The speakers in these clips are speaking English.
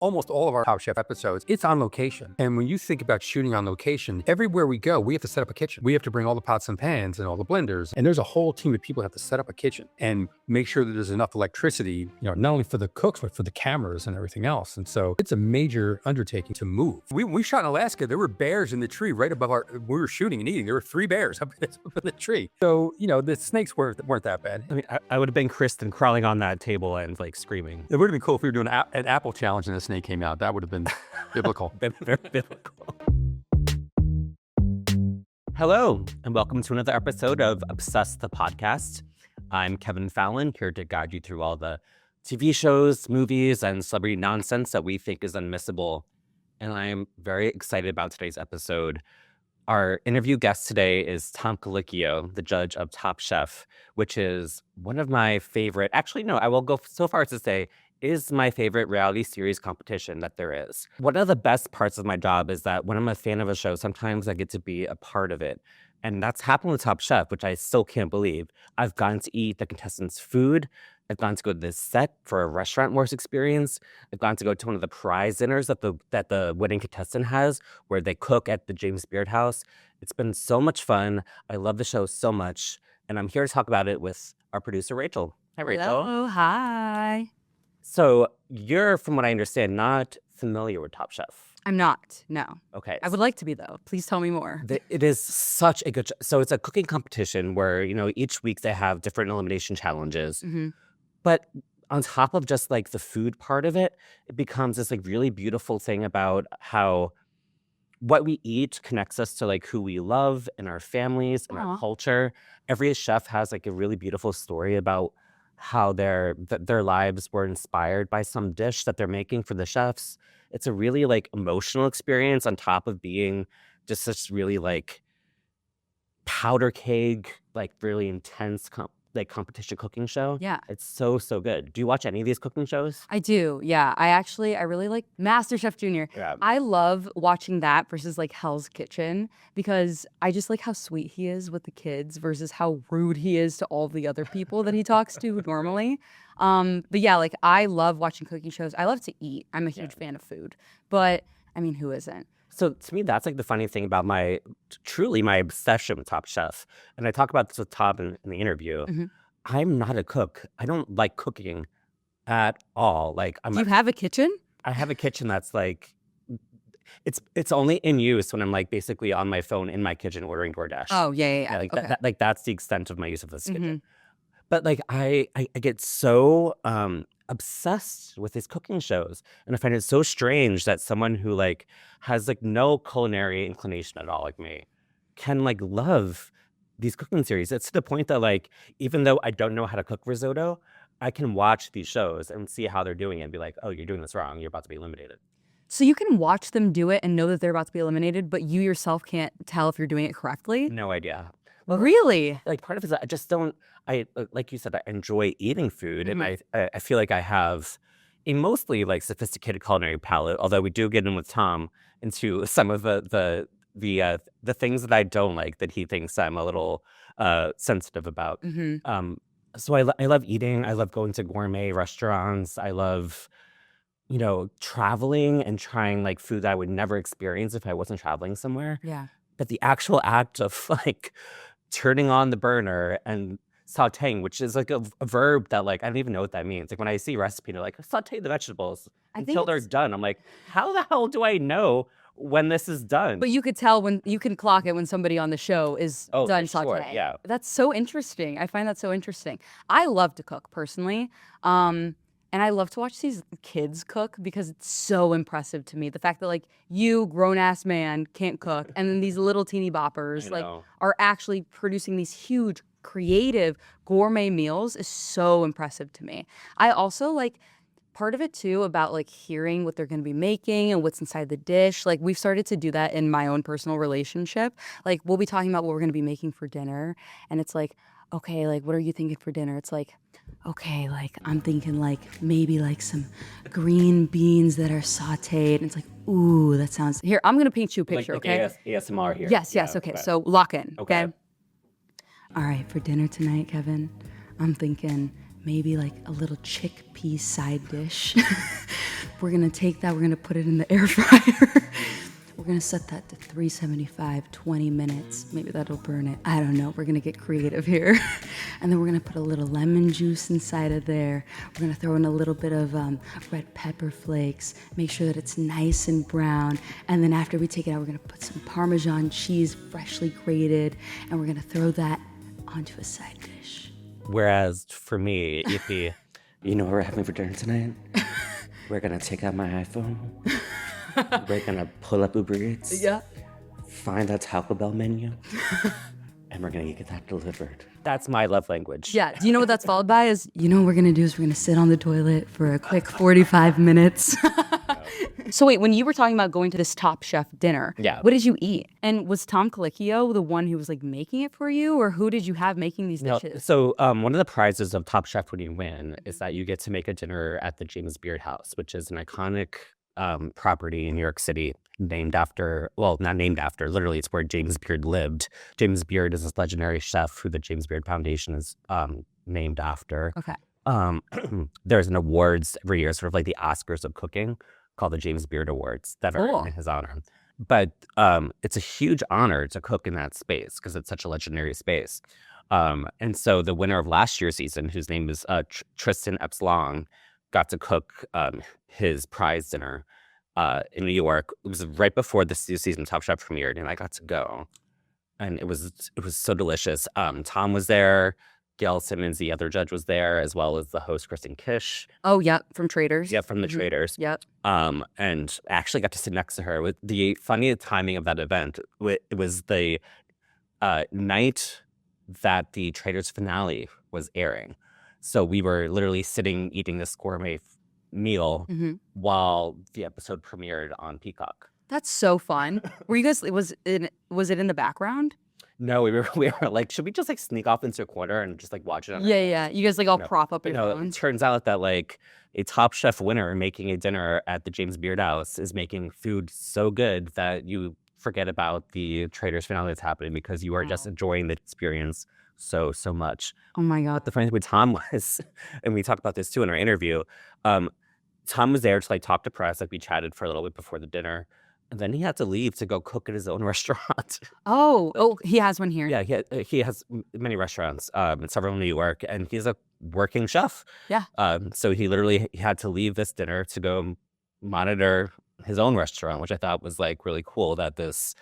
almost all of our Top Chef episodes, it's on location. And when you think about shooting on location, everywhere we go, we have to set up a kitchen. We have to bring all the pots and pans and all the blenders. And there's a whole team of people who have to set up a kitchen and make sure that there's enough electricity, not only for the cooks, but for the cameras and everything else. And so it's a major undertaking to move. We shot in Alaska. There were bears in the tree right above we were shooting and eating. There were 3 bears up in the tree. So, the snakes weren't that bad. I mean, I would have been Kristen crawling on that table and like screaming. It would have been cool if we were doing an apple challenge and a snake came out. That would have been biblical. Very biblical. Hello, and welcome to another episode of Obsessed the Podcast. I'm Kevin Fallon, here to guide you through all the TV shows, movies, and celebrity nonsense that we think is unmissable. And I am very excited about today's episode. Our interview guest today is Tom Colicchio, the judge of Top Chef, which is one of my favorite, actually, no, I will go so far as to say, is my favorite reality series competition that there is. One of the best parts of my job is that when I'm a fan of a show, sometimes I get to be a part of it. And that's happened with Top Chef, which I still can't believe. I've gotten to eat the contestants' food. I've gotten to go to this set for a restaurant wars experience. I've gotten to go to one of the prize dinners that the winning contestant has, where they cook at the James Beard House. It's been so much fun. I love the show so much. And I'm here to talk about it with our producer, Rachel. Hi, Rachel. Hello, hi. So you're, from what I understand, not familiar with Top Chef. I'm not, no. Okay. I would like to be, though. Please tell me more. It is such a good show. So it's a cooking competition where, each week they have different elimination challenges. Mm-hmm. But on top of just like the food part of it, it becomes this like really beautiful thing about how what we eat connects us to like who we love and our families and our culture. Every chef has like a really beautiful story about how their lives were inspired by some dish that they're making for the chefs. It's a really like emotional experience on top of being just this really like powder keg, like really intense competition cooking show. Yeah. It's so good. Do you watch any of these cooking shows? I do, yeah. I really like MasterChef Junior. Yeah. I love watching that versus like Hell's Kitchen because I just like how sweet he is with the kids versus how rude he is to all the other people that he talks to normally. But yeah, like I love watching cooking shows. I love to eat. I'm a huge fan of food. But I mean, who isn't? So to me, that's like the funny thing about my obsession with Top Chef. And I talk about this with Tom in the interview. Mm-hmm. I'm not a cook. I don't like cooking at all. Like, Do you have a kitchen? I have a kitchen that's like, it's only in use when I'm like basically on my phone in my kitchen ordering DoorDash. Oh, yeah. Like, Okay. that's the extent of my use of this kitchen. Mm-hmm. But like I get so obsessed with these cooking shows, and I find it so strange that someone who like has like no culinary inclination at all, like me, can like love these cooking series. It's to the point that like even though I don't know how to cook risotto, I can watch these shows and see how they're doing it and be like, oh, you're doing this wrong. You're about to be eliminated. So you can watch them do it and know that they're about to be eliminated, but you yourself can't tell if you're doing it correctly? No idea. Really? Like part of it is I just don't. I like you said, I enjoy eating food, and I feel like I have a mostly like sophisticated culinary palate. Although we do get in with Tom into some of the things that I don't like that he thinks I'm a little sensitive about. Mm-hmm. So I love eating. I love going to gourmet restaurants. I love traveling and trying like food that I would never experience if I wasn't traveling somewhere. Yeah. But the actual act of like turning on the burner and sauteing, which is like a verb that like I don't even know what that means. Like when I see a recipe, they're like saute the vegetables until they're done. I'm like, how the hell do I know when this is done? But you could tell when you can clock it when somebody on the show is done sauteing. Sure, yeah. That's so interesting. I find that so interesting. I love to cook personally. And I love to watch these kids cook because it's so impressive to me. The fact that like you, grown-ass man, can't cook, and then these little teeny boppers like are actually producing these huge, creative gourmet meals is so impressive to me. I also like part of it too about like hearing what they're going to be making and what's inside the dish. Like we've started to do that in my own personal relationship. Like we'll be talking about what we're going to be making for dinner, and it's like, okay, like what are you thinking for dinner? It's like, okay, like I'm thinking like maybe like some green beans that are sauteed. And it's like, ooh, that sounds. Here, I'm gonna paint you a picture, like okay? ASMR here. Yes. Okay, so lock in. Okay. All right, for dinner tonight, Kevin, I'm thinking maybe like a little chickpea side dish. We're gonna take that, we're gonna put it in the air fryer. We're gonna set that to 375, 20 minutes. Maybe that'll burn it. I don't know. We're gonna get creative here. And then we're gonna put a little lemon juice inside of there. We're gonna throw in a little bit of red pepper flakes. Make sure that it's nice and brown. And then after we take it out, we're gonna put some Parmesan cheese, freshly grated, and we're gonna throw that onto a side dish. Whereas for me, Ify, you know what we're having for dinner tonight? We're gonna take out my iPhone. We're gonna pull up Uber Eats. Yeah. Find that Taco Bell menu. And we're gonna get that delivered. That's my love language. Yeah. Do you know what that's followed by? Is You know what we're gonna do is we're gonna sit on the toilet for a quick 45 minutes. so wait, when you were talking about going to this Top Chef dinner, Yeah. what did you eat? And was Tom Colicchio the one who was like making it for you, or who did you have making these No, dishes? so one of the prizes of Top Chef when you win is that you get to make a dinner at the James Beard House, which is an iconic property in New York City, named after, well, not named after, literally it's where James Beard lived. James Beard is this legendary chef who the James Beard Foundation is named after. Okay. There's an awards every year, sort of like the Oscars of cooking, called the James Beard Awards that Cool. are in his honor. But it's a huge honor to cook in that space because it's such a legendary space. And so the winner of last year's season, whose name is Tristan Epsilon, got to cook his prize dinner in New York. It was right before the season Top Chef premiered, and I got to go, and it was so delicious. Tom was there, Gail Simmons, the other judge, was there, as well as the host Kristen Kish. Oh, yeah, from Traders. Yeah, from the Mhm. Traders. Yep. And I actually got to sit next to her. With the funny timing of that event, it was the night that the Traders finale was airing. So we were literally sitting eating this gourmet meal hmm while the episode premiered on Peacock. That's so fun. Were you guys? Was it in the background? No, we were like, should we just like sneak off into a corner and just like watch it on our Yeah, yeah. You guys like all No, prop up But your no, it phones. turns out that like a Top Chef winner making a dinner at the James Beard House is making food so good that you forget about the Traders finale that's happening because you are just Wow. enjoying the experience so much. Oh my But god. the funny thing with Tom was, and we talked about this too in our interview, Tom was there to like talk to press, like we chatted for a little bit before the dinner, and then he had to leave to go cook at his own restaurant. Oh, he has one here. Yeah, he has many restaurants, several in New York, and he's a working chef. Yeah. So he had to leave this dinner to go monitor his own restaurant, which I thought was like really cool that this,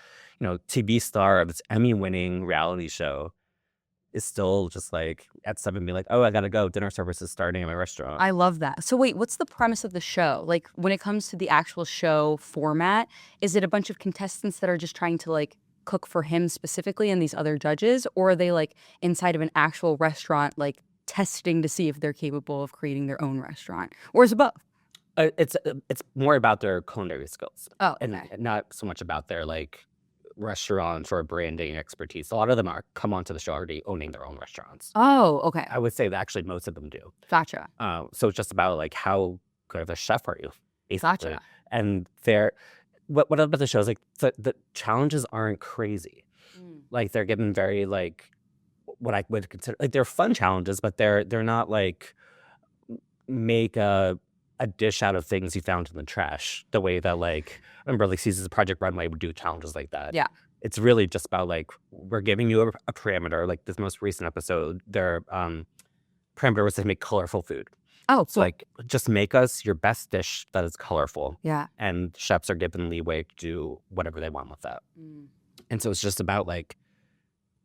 TV star of this Emmy-winning reality show is still just like at 7 being like, oh, I gotta go. Dinner service is starting at my restaurant. I love that. So wait, what's the premise of the show? Like when it comes to the actual show format, is it a bunch of contestants that are just trying to like cook for him specifically and these other judges, or are they like inside of an actual restaurant like testing to see if they're capable of creating their own restaurant? Or is it both? It's more about their culinary skills Oh, and okay. not so much about their like restaurant or branding expertise. A lot of them come onto the show already owning their own restaurants. Oh, okay. I would say that actually most of them do. Gotcha. So it's just about like how good of a chef are you, basically. Gotcha. And what about the show is like the challenges aren't crazy. Like they're given very like what I would consider like they're fun challenges, but they're not like make a dish out of things you found in the trash the way that like I remember like seasons of Project Runway would do challenges like that. Yeah. It's really just about like we're giving you a parameter. Like this most recent episode, their parameter was to make colorful food. Oh, So cool. like just make us your best dish that is colorful. Yeah. And chefs are given leeway to do whatever they want with that. And so it's just about like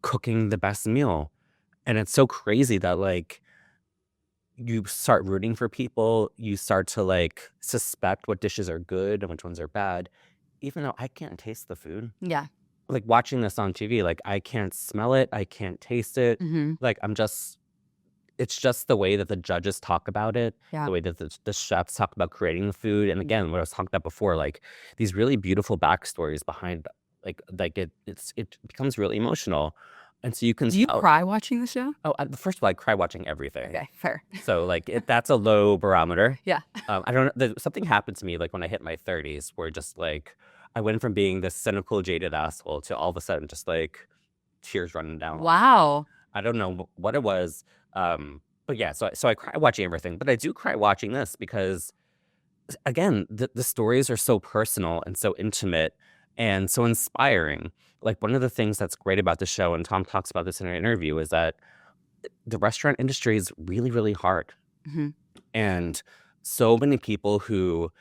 cooking the best meal. And it's so crazy that like you start rooting for people, you start to like suspect what dishes are good and which ones are bad, even though I can't taste the food. Yeah. Like watching this on TV, like I can't smell it, I can't taste it. Mm-hmm. Like it's just the way that the judges talk about it, Yeah. the way that the chefs talk about creating the food. And again, what I was talking about before, like these really beautiful backstories behind like it becomes really emotional. And so you can Do you tell. cry watching the show? Oh, first of all, I cry watching everything. Okay, fair. So like that's a low barometer. Yeah. I don't know. Something happened to me like when I hit my 30s where just like I went from being this cynical, jaded asshole to all of a sudden just like tears running down. Wow. I don't know what it was. But yeah, so I cry watching everything, but I do cry watching this because again, the stories are so personal and so intimate and so inspiring. Like, one of the things that's great about the show, and Tom talks about this in an interview, is that the restaurant industry is really, really hard. Hmm. And so many people who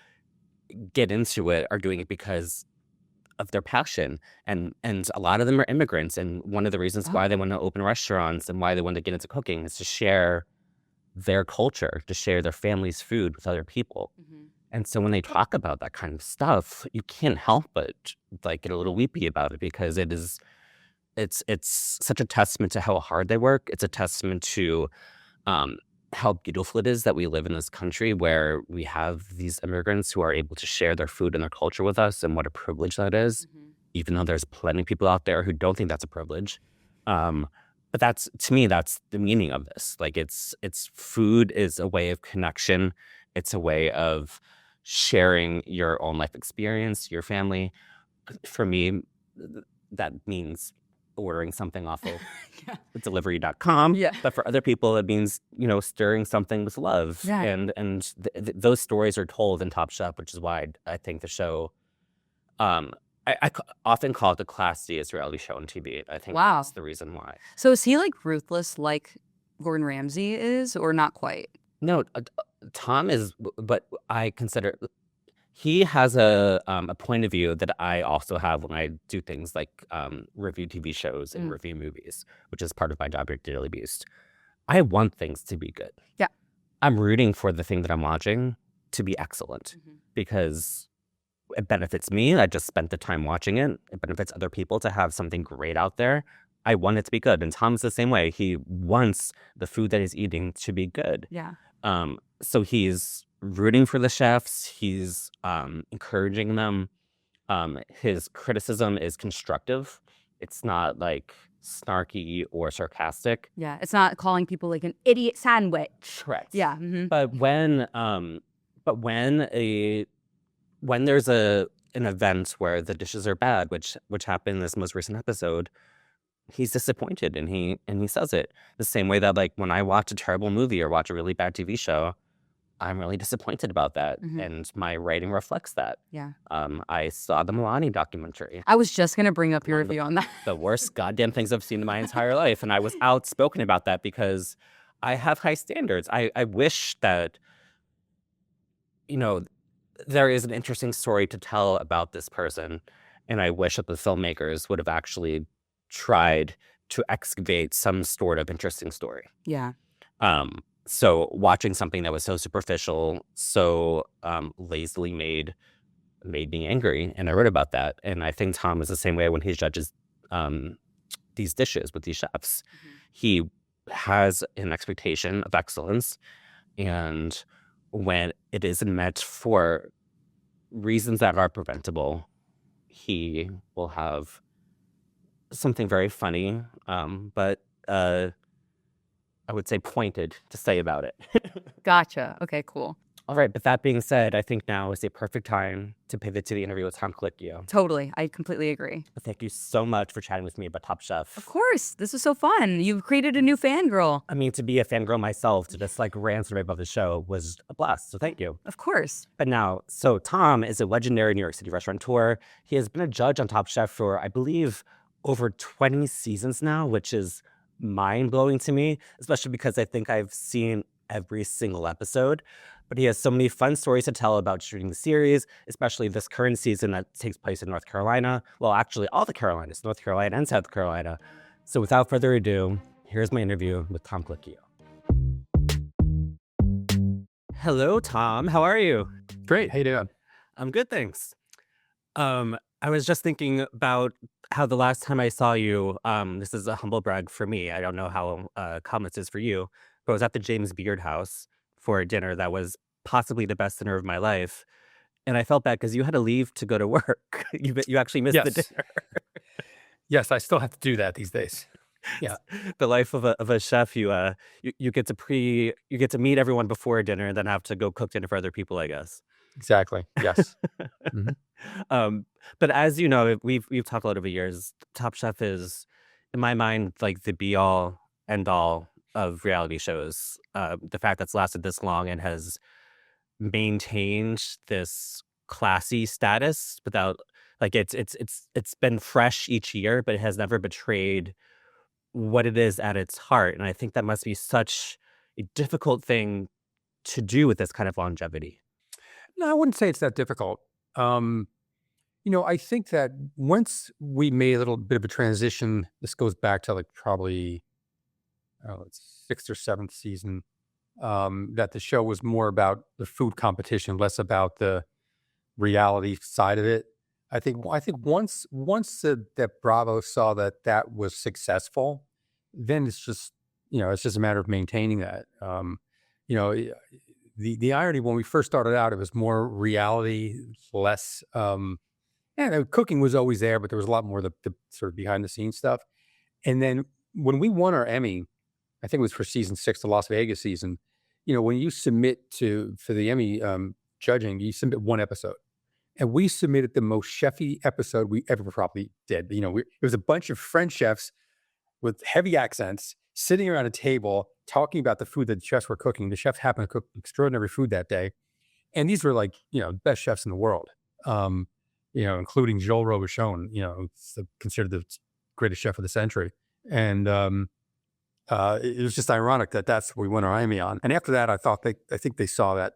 get into it are doing it because of their passion. And a lot of them are immigrants. And one of the reasons why they want to open restaurants and why they want to get into cooking is to share their culture, to share their family's food with other people. Hmm. And so when they talk about that kind of stuff, you can't help but like get a little weepy about it, because it's such a testament to how hard they work. It's a testament to um, how beautiful it is that we live in this country where we have these immigrants who are able to share their food and their culture with us, and what a privilege that is, even though there's plenty of people out there who don't think that's a privilege. But that's, to me, that's the meaning of this. Like, it's food is a way of connection. It's a way of sharing your own life experience, your family. For me, that means ordering something off of Yeah. delivery.com. Yeah. But for other people, it means, stirring something with love. Yeah. And those stories are told in Top Chef, which is why I think the show, often call it the classiest reality show on TV. I think Wow. that's the reason why. So is he like ruthless like Gordon Ramsay is, or not quite? No, Tom is, but I consider he has a point of view that I also have when I do things like review TV shows and review movies, which is part of my job at Daily Beast. I want things to be good. Yeah. I'm rooting for the thing that I'm watching to be excellent, because it benefits me. I just spent the time watching it. It benefits other people to have something great out there. I want it to be good. And Tom's the same way. He wants the food that he's eating to be good. Yeah. So he's rooting for the chefs. He's encouraging them. His criticism is constructive. It's not like snarky or sarcastic. Yeah. It's not calling people like an idiot sandwich. Correct. Yeah. But when there's an event where the dishes are bad, which happened in this most recent episode, he's disappointed, and he says it the same way that, like, when I watch a terrible movie or watch a really bad TV show, I'm really disappointed about that, and my writing reflects that. Yeah. I saw the Milani documentary. I was just gonna bring up your review on that. The worst goddamn things I've seen in my entire life, and I was outspoken about that because I have high standards. I wish that, there is an interesting story to tell about this person, and I wish that the filmmakers would have actually tried to excavate some sort of interesting story. Yeah. So watching something that was so superficial, so lazily made me angry, and I wrote about that. And I think Tom is the same way when he judges these dishes with these chefs. He has an expectation of excellence, and when it isn't met for reasons that are preventable, he will have something very funny, but I would say pointed to say about it. Gotcha. Okay, cool. All right, but that being said, I think now is the perfect time to pivot to the interview with Tom Colicchio. Totally. I completely agree. Thank you so much for chatting with me about Top Chef. Of course. This was so fun. You've created a new fangirl. I mean, to be a fangirl myself, to just like rant right above the show was a blast. So thank you. Of course. But now, so Tom is a legendary New York City restaurateur. He has been a judge on Top Chef for, I believe, over 20 seasons now, which is mind-blowing to me, especially because I think I've seen every single episode. But he has so many fun stories to tell about shooting the series, especially this current season that takes place in North Carolina. Well, actually, all the Carolinas, North Carolina and South Carolina. So without further ado, here's my interview with Tom Colicchio. Hello, Tom. How are you? Great. How you doing? I'm good, thanks. I was just thinking about how the last time I saw you, this is a humble brag for me. I don't know how common this is for you, but I was at the James Beard house for a dinner that was possibly the best dinner of my life. And I felt bad because you had to leave to go to work. You actually missed the Yes. dinner. Yes, I still have to do that these days. Yeah. The life of a chef, you get to meet everyone before dinner and then have to go cook dinner for other people, I guess. Exactly. Yes. But as you know, we've talked a lot over years. Top Chef is, in my mind, like the be all end all of reality shows. The fact that's lasted this long and has maintained this classy status without like it's been fresh each year, but it has never betrayed what it is at its heart. And I think that must be such a difficult thing to do with this kind of longevity. No, I wouldn't say it's that difficult. Um, I think that once we made a little bit of a transition, this goes back to like probably it's sixth or seventh season, that the show was more about the food competition, less about the reality side of it. I think that Bravo saw that that was successful, then it's just a matter of maintaining that. You know, the irony when we first started out, it was more reality, less. Cooking was always there, but there was a lot more the sort of behind the scenes stuff. And then when we won our Emmy, I think it was for season 6, the Las Vegas season. When you submit for the Emmy judging, you submit one episode. And we submitted the most chefy episode we ever probably did. It was a bunch of French chefs with heavy accents sitting around a table talking about the food that the chefs were cooking. The chefs happened to cook extraordinary food that day. And these were like, best chefs in the world, including Joel Robuchon, considered the greatest chef of the century. And it was just ironic that that's what we won our Emmy on. And after that, I think they saw that,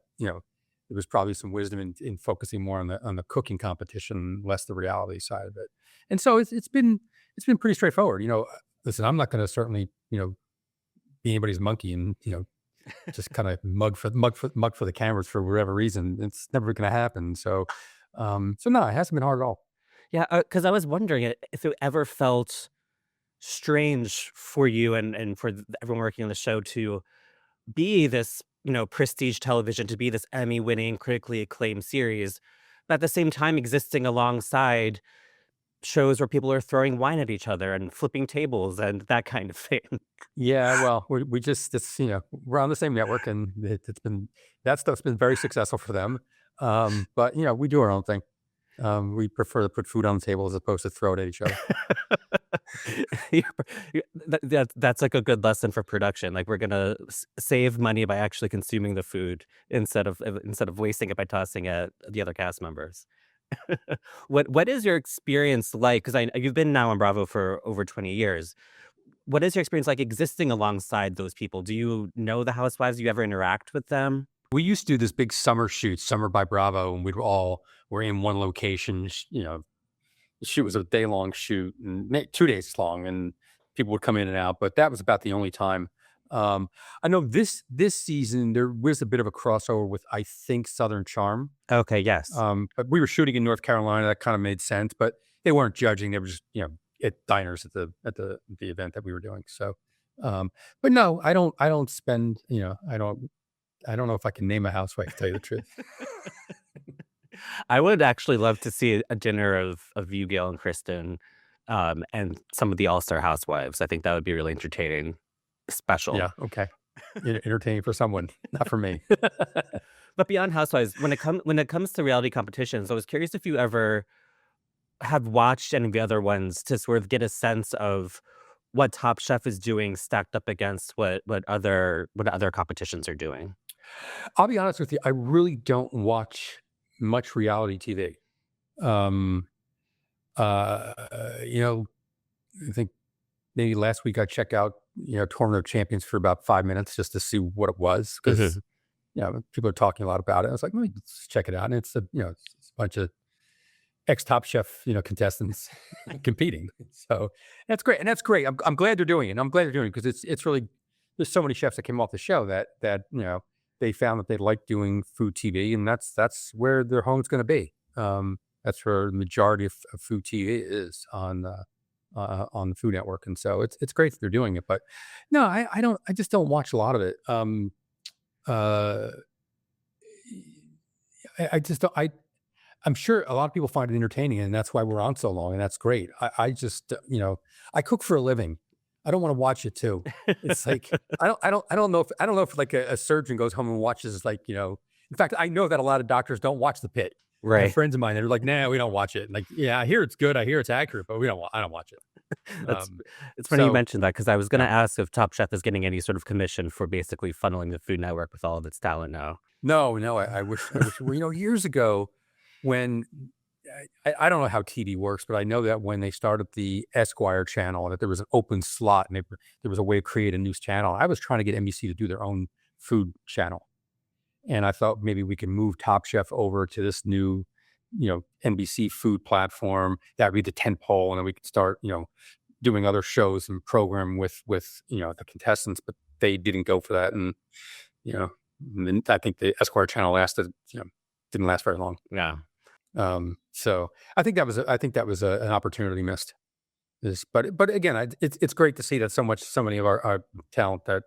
there was probably some wisdom in focusing more on the cooking competition, less the reality side of it. And so it's been pretty straightforward. Listen, I'm not going to certainly be anybody's monkey and just kind of mug for the cameras for whatever reason. It's never going to happen. So no, it hasn't been hard at all. Yeah, because I was wondering if it ever felt strange for you and for everyone working on the show to be this, prestige television, to be this Emmy-winning, critically acclaimed series, but at the same time existing alongside shows where people are throwing wine at each other and flipping tables and that kind of thing. Yeah, well, we're on the same network, and that stuff's been very successful for them. But we do our own thing. We prefer to put food on the table as opposed to throw it at each other. That's like a good lesson for production. Like we're gonna save money by actually consuming the food instead of wasting it by tossing at the other cast members. What is your experience like? Because you've been now on Bravo for over 20 years. What is your experience like existing alongside those people? Do you know the Housewives? Do you ever interact with them? We used to do this big summer shoot, Summer by Bravo, and were in one location. The shoot was a day-long shoot, and 2 days long, and people would come in and out. But that was about the only time. I know this season there was a bit of a crossover with, I think, Southern Charm. Okay, yes. But we were shooting in North Carolina. That kind of made sense. But they weren't judging. They were just at diners at the event that we were doing. So, but no, I don't spend. I don't know if I can name a housewife, to tell you the truth. I would actually love to see a dinner of you, Gail, and Kristen, and some of the All-Star Housewives. I think that would be really entertaining, special. Yeah, okay. Entertaining for someone, not for me. But beyond Housewives, when it comes to reality competitions, I was curious if you ever have watched any of the other ones to sort of get a sense of what Top Chef is doing stacked up against what other competitions are doing. I'll be honest with you. I really don't watch much reality TV. I think maybe last week I checked out, Tournament of Champions for about 5 minutes just to see what it was, because people are talking a lot about it. I was like, let me just check it out, and it's a bunch of ex-Top Chef contestants competing. So that's great, and that's great. I'm glad they're doing it. And I'm glad they're doing it because it's really, there's so many chefs that came off the show that they found that they like doing food TV, and that's where their home's going to be. That's where the majority of food TV is on the Food Network, and so it's great that they're doing it. But no, I just don't watch a lot of it. I just don't. I'm sure a lot of people find it entertaining, and that's why we're on so long, and that's great. I just I cook for a living. I don't want to watch it too. It's like I don't know if like a surgeon goes home and watches In fact, I know that a lot of doctors don't watch The Pit. I have Right. friends of mine that are like, nah, we don't watch it. And like, yeah, I hear it's good. I hear it's accurate, but I don't watch it. That's It's funny you So mentioned that because I was going to yeah, ask if Top Chef is getting any sort of commission for basically funneling the Food Network with all of its talent now. No, no, I wish, well, years ago when I don't know how TV works, but I know that when they started the Esquire channel, that there was an open slot and there was a way to create a news channel. I was trying to get NBC to do their own food channel. And I thought maybe we could move Top Chef over to this new, NBC food platform. That would be the tent pole. And then we could start, doing other shows and program with, the contestants, but they didn't go for that. And, and then I think the Esquire channel lasted, didn't last very long. Yeah. So I think that was an opportunity missed. But again, it's great to see that so many of our talent that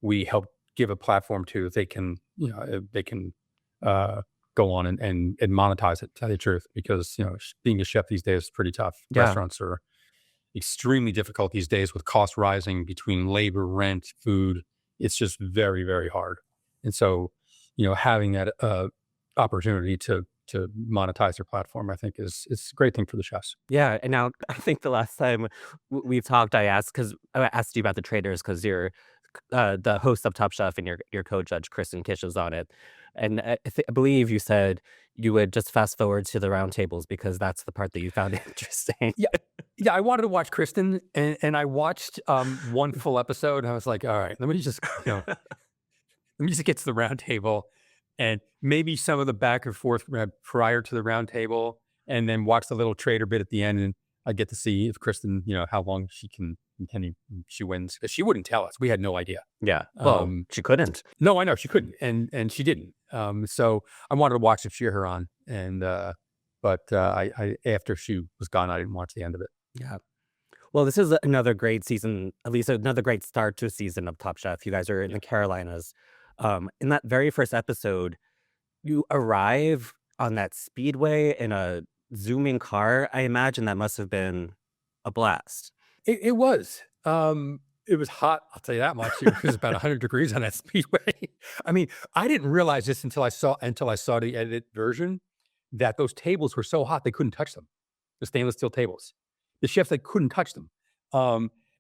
we help give a platform to, they can go on and monetize it, to tell you the truth, because being a chef these days is pretty tough. Yeah. Restaurants are extremely difficult these days with cost rising between labor, rent, food. It's just very, very hard. And so, having that opportunity to monetize their platform, I think it's a great thing for the chefs. Yeah. And now I think the last time we've talked, I asked you about the traders because you're the host of Top Chef and your co-judge Kristen Kish is on it. And I believe you said you would just fast forward to the round tables because that's the part that you found interesting. Yeah, I wanted to watch Kristen, and I watched one full episode. And I was like, all right, let me just get to the round table, and maybe some of the back and forth prior to the round table, and then watch the little trader bit at the end, and I get to see if Kristen, how long she can continue. She wins. She wouldn't tell us. We had no idea. Yeah. Well, she couldn't. No, I know she couldn't, and she didn't. So I wanted to watch and cheer her on, and but I after she was gone, I didn't watch the end of it. Yeah. Well, this is another great season, at least another great start to a season of Top Chef. You guys are in the Carolinas. In that very first episode, you arrive on that speedway in a zooming car. I imagine that must have been a blast. It was. It was hot. I'll tell you that much. It was about 100 degrees on that speedway. I mean, I didn't realize this until I saw the edited version, that those tables were so hot they couldn't touch them. The stainless steel tables. The chefs, they couldn't touch them.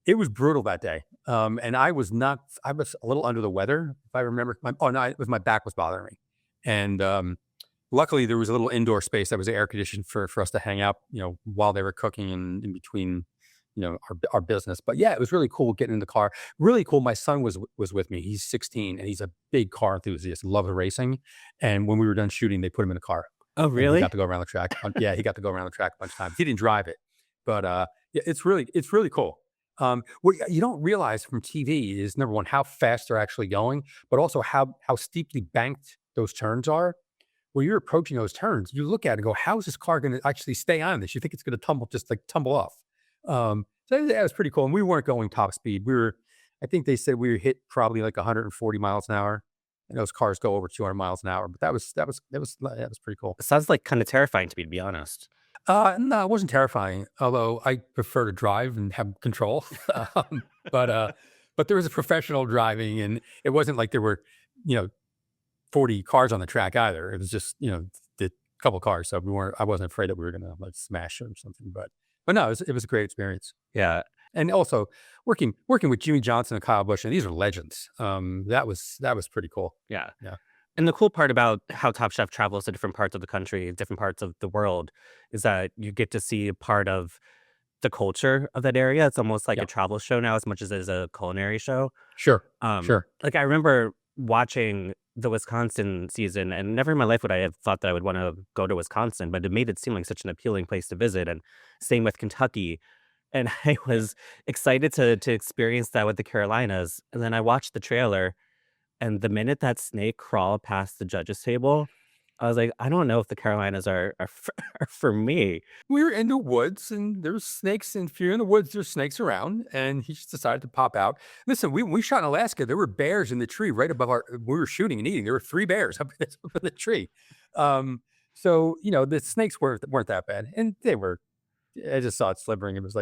It was brutal that day. And I was a little under the weather, if I remember. My back was bothering me. And luckily there was a little indoor space that was air conditioned for us to hang out, while they were cooking and in between, our business. But yeah, it was really cool getting in the car. Really cool. My son was with me. He's 16 and he's a big car enthusiast, loves racing. And when we were done shooting, they put him in the car. Oh, really? He got to go around the track. Yeah, he got to go around the track a bunch of times. He didn't drive it, but yeah, it's really cool. What you don't realize from TV is, number one, how fast they're actually going, but also how steeply banked those turns are. When you're approaching those turns, you look at it and go, how is this car going to actually stay on this? You think it's going to tumble off. So that was pretty cool. And we weren't going top speed. I think they said we were hit probably like 140 miles an hour. And those cars go over 200 miles an hour. But that was pretty cool. It sounds like kind of terrifying to be honest. No, it wasn't terrifying. Although I prefer to drive and have control. But there was a professional driving, and it wasn't like there were, 40 cars on the track either. It was just, the couple cars. So I wasn't afraid that we were going to like smash it or something. But no, it was a great experience. Yeah. And also working with Jimmy Johnson and Kyle Busch, and these are legends. That was pretty cool. Yeah. Yeah. And the cool part about how Top Chef travels to different parts of the country, different parts of the world, is that you get to see a part of the culture of that area. It's almost like a travel show now, as much as it is a culinary show. Sure. Sure. Like I remember watching the Wisconsin season, and never in my life would I have thought that I would want to go to Wisconsin, but it made it seem like such an appealing place to visit. And same with Kentucky. And I was excited to experience that with the Carolinas. And then I watched the trailer, and the minute that snake crawled past the judges table, I was like, I don't know if the Carolinas are for me. We were in the woods, and there's snakes. And if you're in the woods, there's snakes around. And he just decided to pop out. Listen, we shot in Alaska. There were bears in the tree right above we were shooting and eating. There were 3 bears up in the tree. So, the snakes weren't that bad. And they were, I just saw it slithering. It was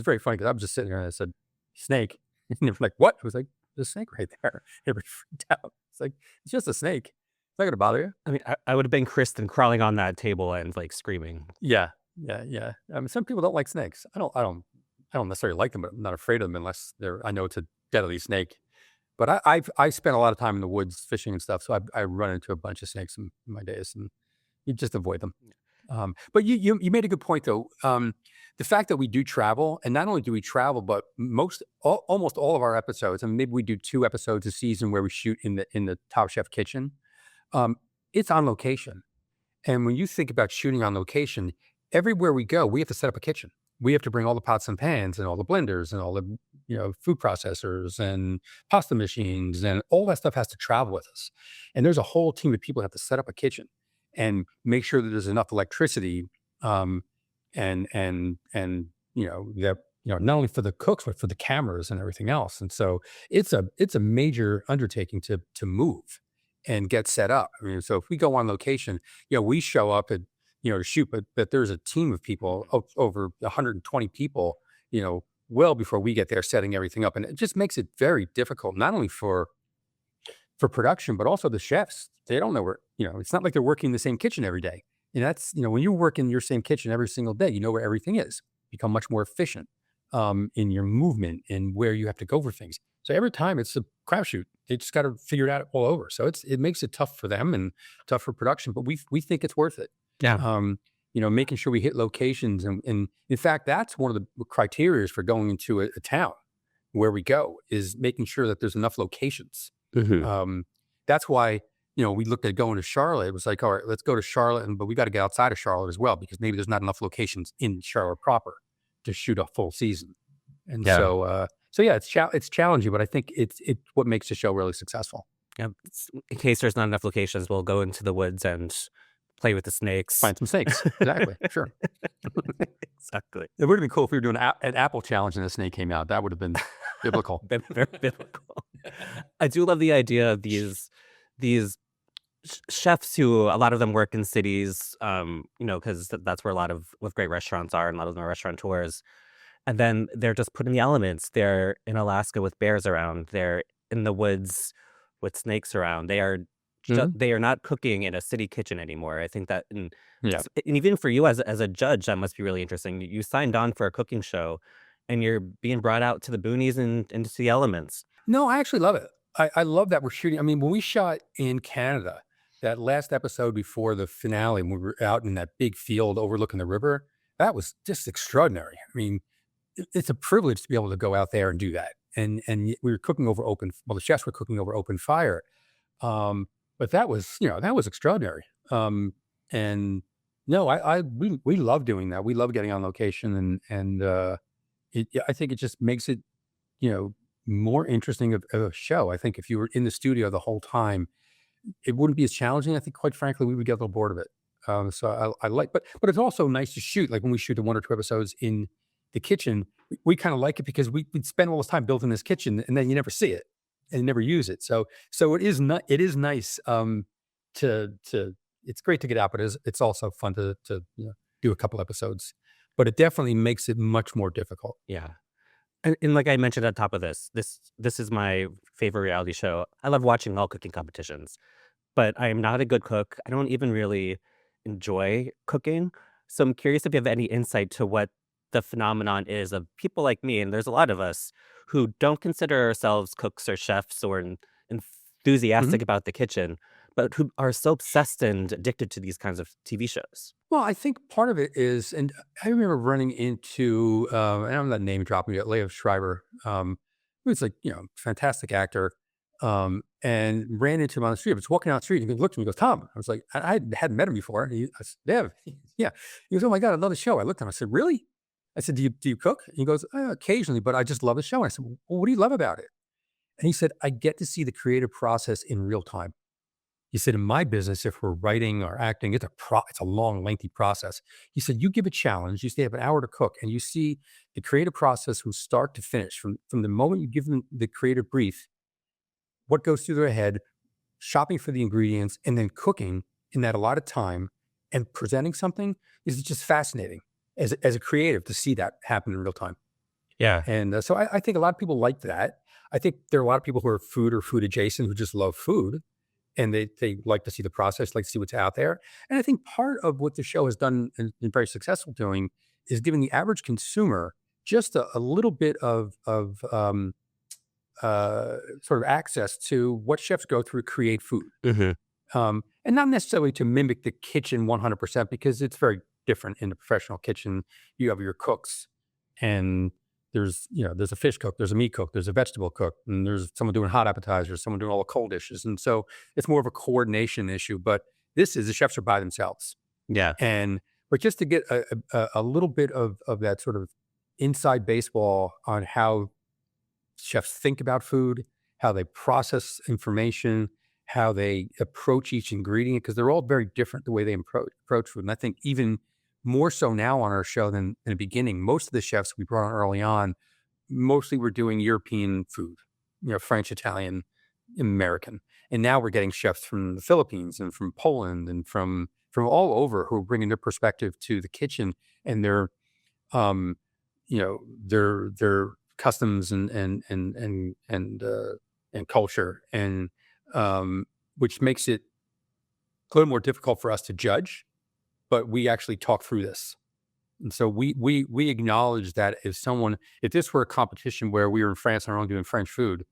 very funny because I was just sitting there and I said, snake. And they were like, what? I was like, there's a snake right there. They were freaked out. It's like, it's just a snake. It's not going to bother you. I mean, I would have been Kristen crawling on that table and like screaming. Yeah. Some people don't like snakes. I don't necessarily like them, but I'm not afraid of them unless I know it's a deadly snake. But I spent a lot of time in the woods fishing and stuff, so I run into a bunch of snakes in my days, and you just avoid them. But you made a good point though. The fact that we do travel, and not only do we travel, but almost all of our episodes, and maybe we do 2 episodes a season where we shoot in the Top Chef kitchen. It's on location, and when you think about shooting on location, everywhere we go, we have to set up a kitchen. We have to bring all the pots and pans and all the blenders and all the food processors and pasta machines, and all that stuff has to travel with us. And there's a whole team of people who have to set up a kitchen and make sure that there's enough electricity, and that not only for the cooks but for the cameras and everything else. And so it's a major undertaking to move and get set up. I mean, so if we go on location, we show up at to shoot, but there's a team of people, over 120 people, well before we get there, setting everything up, and it just makes it very difficult, not only for production, but also the chefs. They don't know where, it's not like they're working in the same kitchen every day. And that's, when you work in your same kitchen every single day, you know where everything is, become much more efficient in your movement and where you have to go for things. So every time it's a crapshoot. They just got to figure it out all over. So it makes it tough for them and tough for production, but we think it's worth it. Yeah. Making sure we hit locations. And in fact, that's one of the criteria for going into a town where we go, is making sure that there's enough locations. Mm-hmm. That's why, we looked at going to Charlotte. It was like, all right, let's go to Charlotte, but we got to get outside of Charlotte as well, because maybe there's not enough locations in Charlotte proper to shoot a full season. And so yeah, it's challenging, but I think it's what makes the show really successful. Yeah. In case there's not enough locations, we'll go into the woods and play with the snakes. Find some snakes. Exactly. Sure. Exactly. It would have been cool if we were doing an apple challenge and a snake came out. That would have been biblical. Very biblical. I do love the idea of these chefs who, a lot of them work in cities, because that's where a lot of great restaurants are, and a lot of them are restaurateurs. And then they're just put in the elements. They're in Alaska with bears around. They're in the woods with snakes around. They are they are not cooking in a city kitchen anymore. I think that, and even for you as a judge, that must be really interesting. You signed on for a cooking show, and you're being brought out to the boonies and into the elements. No, I actually love it. I love that we're shooting. I mean, when we shot in Canada, that last episode before the finale, when we were out in that big field overlooking the river, that was just extraordinary. I mean, it's a privilege to be able to go out there and do that. And we were cooking over the chefs were cooking over open fire. But that was extraordinary. And no, we love doing that. We love getting on location, and I think it just makes it, more interesting of a show. I think if you were in the studio the whole time, it wouldn't be as challenging. I think, quite frankly, we would get a little bored of it. So I like, but it's also nice to shoot. Like when we shoot the 1 or 2 episodes in the kitchen, we kind of like it because we'd spend all this time building this kitchen, and then you never see it and you never use it. So it is nice to it's great to get out, but it's also fun to do a couple episodes. But it definitely makes it much more difficult. Yeah. And like I mentioned at the top of this is my favorite reality show. I love watching all cooking competitions, but I am not a good cook. I don't even really enjoy cooking. So I'm curious if you have any insight to what the phenomenon is of people like me, and there's a lot of us who don't consider ourselves cooks or chefs or enthusiastic about the kitchen, but who are so obsessed and addicted to these kinds of TV shows. Well, I think part of it is, and I remember running into, and I'm not name dropping yet, Leah Schreiber, who's like, fantastic actor, and ran into him on the street. I was walking down the street, and he looked at me and goes, "Tom." I was like, I hadn't met him before. I said, "Dev." Yeah. He goes, "Oh my God, I love the show." I looked at him, I said, "Really?" I said, do you cook?" And he goes, "Occasionally, but I just love the show." And I said, "Well, what do you love about it?" And he said, "I get to see the creative process in real time." He said, "In my business, if we're writing or acting, it's a long, lengthy process." He said, "You give a challenge, you say have an hour to cook, and you see the creative process from start to finish, from the moment you give them the creative brief, what goes through their head, shopping for the ingredients, and then cooking in that allotted time and presenting something is just fascinating as a creative to see that happen in real time." Yeah. And so I think a lot of people like that. I think there are a lot of people who are food or food adjacent who just love food. And they like to see the process, like to see what's out there. And I think part of what the show has done and been very successful doing is giving the average consumer just a little bit of sort of access to what chefs go through to create food. Mhm. And not necessarily to mimic the kitchen 100% because it's very different in the professional kitchen. You have your cooks, and there's a fish cook, there's a meat cook, there's a vegetable cook, and there's someone doing hot appetizers, someone doing all the cold dishes. And so it's more of a coordination issue. But this is the chefs are by themselves. Yeah. But just to get a little bit of that sort of inside baseball on how chefs think about food, how they process information, how they approach each ingredient, because they're all very different the way they approach food. And I think even more so now on our show than in the beginning, most of the chefs we brought on early on, mostly were doing European food, French, Italian, American. And now we're getting chefs from the Philippines and from Poland and from all over who are bringing their perspective to the kitchen and their customs and culture, and which makes it a little more difficult for us to judge, but we actually talk through this. And so we acknowledge that if this were a competition where we were in France and we're only doing French food,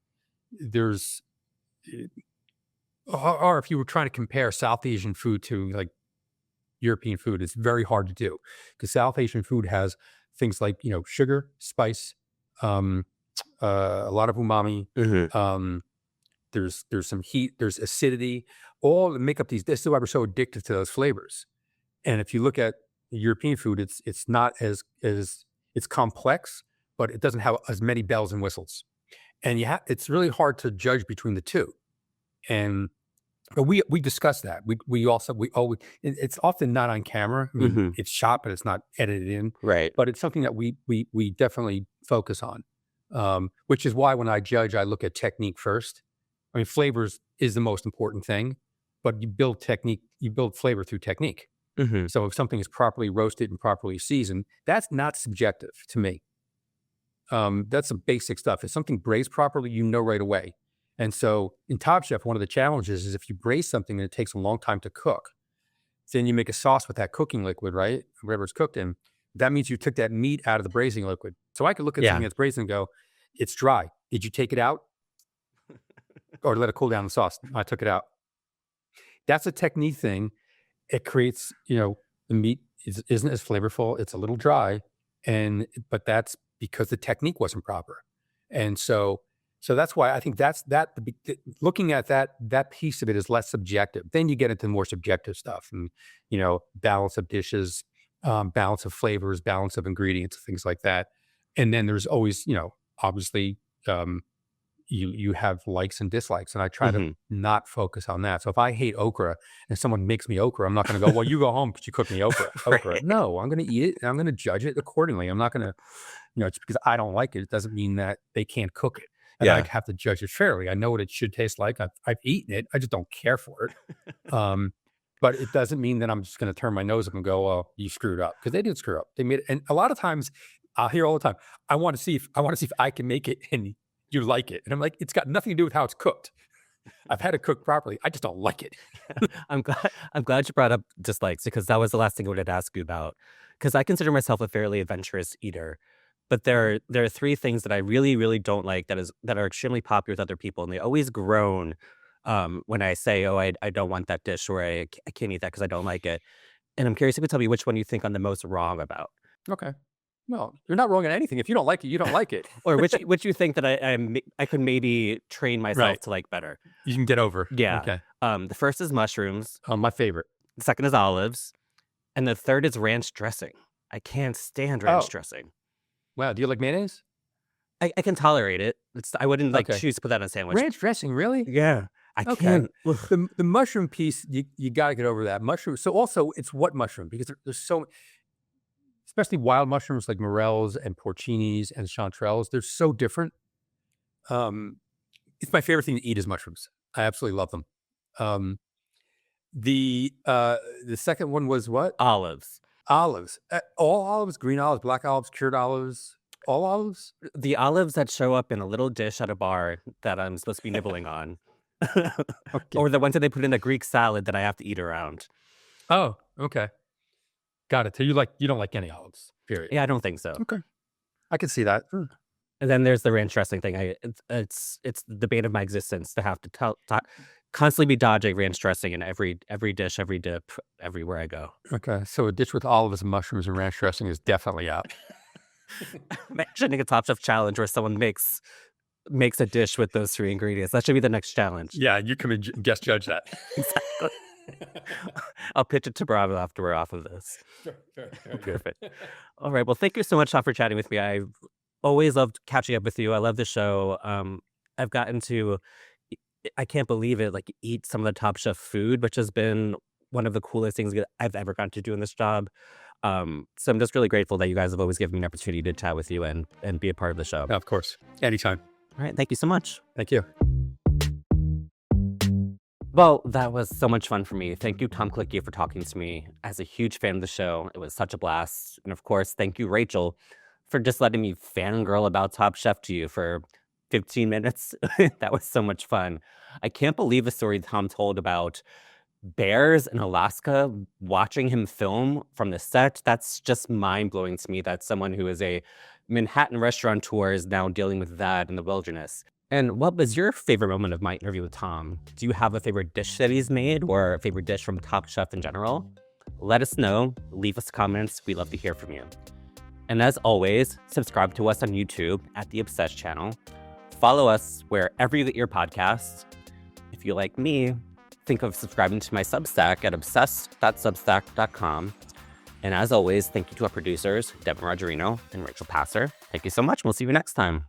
or if you were trying to compare South Asian food to like European food, it's very hard to do because South Asian food has things like, sugar, spice, a lot of umami. Mhm. There's some heat, there's acidity, all to make up these. This is why we're so addicted to those flavors. And if you look at European food, it's not as it's complex, but it doesn't have as many bells and whistles. And it's really hard to judge between the two. But we discuss that. We always it's often not on camera. I mean, Mhm. it's shot, but it's not edited in. Right. But it's something that we definitely focus on. Which is why when I judge, I look at technique first. I mean, flavors is the most important thing, but you build flavor through technique. Mhm. So if something is properly roasted and properly seasoned, that's not subjective to me. That's some basic stuff. If something braised properly, right away. And so in Top Chef, one of the challenges is if you braise something and it takes a long time to cook, then you make a sauce with that cooking liquid, right? Whatever it's cooked in. That means you took that meat out of the braising liquid. So I could look at Yeah. something that's braised and go, it's dry. Did you take it out? Or let it cool down the sauce? I took it out. That's a technique thing. It creates, the meat isn't as flavorful. It's a little dry. But that's because the technique wasn't proper. And so that's why I think looking at that piece of it is less subjective. Then you get into more subjective stuff and, balance of dishes, balance of flavors, balance of ingredients, things like that. And then there's always, obviously, you have likes and dislikes, and I try to not focus on that. So if I hate okra and someone makes me okra, I'm not going to go, well, you go home because you cooked me okra. Right. No, I'm going to eat it and I'm going to judge it accordingly. I'm not going to, it's because I don't like it. It doesn't mean that they can't cook it. And I have to judge it fairly. I know what it should taste like. I've eaten it. I just don't care for it. But it doesn't mean that I'm just going to turn my nose up and go, "Oh, you screwed up," because they did screw up. They made it, and a lot of times I'll hear all the time, "I want to see if I can make it and you like it," and I'm like, "It's got nothing to do with how it's cooked. I've had it cooked properly. I just don't like it." I'm glad you brought up dislikes because that was the last thing I wanted to ask you about. Because I consider myself a fairly adventurous eater, but there are three things that I really, really don't like that are extremely popular with other people, and they always groan when I say, "Oh, I don't want that dish," or I can't eat that because I don't like it. And I'm curious if you could tell me which one you think I'm the most wrong about, Okay. Well, you're not wrong on anything. If you don't like it, you don't like it. or which you think that I could maybe train myself Right. to like better. You can get over. Yeah. Okay. The first is mushrooms. My favorite. The second is olives, and the third is ranch dressing. I can't stand ranch Oh. dressing. Wow. Do you like mayonnaise? I can tolerate it. I wouldn't Okay. choose to put that on a sandwich. Ranch dressing, really? Yeah, I Okay. can't. The mushroom piece, you got to get over that. Mushroom. So also, it's what mushroom? Because there's so, especially wild mushrooms like morels and porcinis and chanterelles, they're so different. It's my favorite thing to eat is mushrooms. I absolutely love them. The second one was what? Olives. Olives. All olives, green olives, black olives, cured olives, all olives. The olives that show up in a little dish at a bar that I'm supposed to be nibbling on. Okay. Or the ones that they put in a Greek salad that I have to eat around. Oh, okay. Got it. So you don't like any olives, period. Yeah, I don't think so. Okay. I can see that. And then there's the ranch dressing thing. It's the bane of my existence to have to constantly be dodging ranch dressing in every dish, every dip, everywhere I go. Okay, so a dish with olives and mushrooms and ranch dressing is definitely out. Imagining a Top Chef challenge where someone makes a dish with those 3 ingredients. That should be the next challenge. Yeah, you come and guest judge that. Exactly. I'll pitch it to Bravo after we're off of this. Perfect. All right. Well, thank you so much, Tom, for chatting with me. I always loved catching up with you. I love the show. I've gotten to, I can't believe it, like eat some of the Top Chef food, which has been one of the coolest things that I've ever gotten to do in this job. So I'm just really grateful that you guys have always given me an opportunity to chat with you and be a part of the show. Of course. Anytime. All right. Thank you so much. Thank you. Well, that was so much fun for me. Thank you, Tom Colicchio, for talking to me. As a huge fan of the show, it was such a blast. And of course, thank you, Rachel, for just letting me fangirl about Top Chef to you for 15 minutes. That was so much fun. I can't believe the story Tom told about bears in Alaska, watching him film from the set. That's just mind-blowing to me that someone who is a Manhattan restaurateur is now dealing with that in the wilderness. And what was your favorite moment of my interview with Tom? Do you have a favorite dish that he's made or a favorite dish from Top Chef in general? Let us know. Leave us comments. We'd love to hear from you. And as always, subscribe to us on YouTube at The Obsessed channel. Follow us wherever you get your podcasts. If you like me, think of subscribing to my Substack at obsessed.substack.com. And as always, thank you to our producers, Devin Rogerino and Rachel Passer. Thank you so much. We'll see you next time.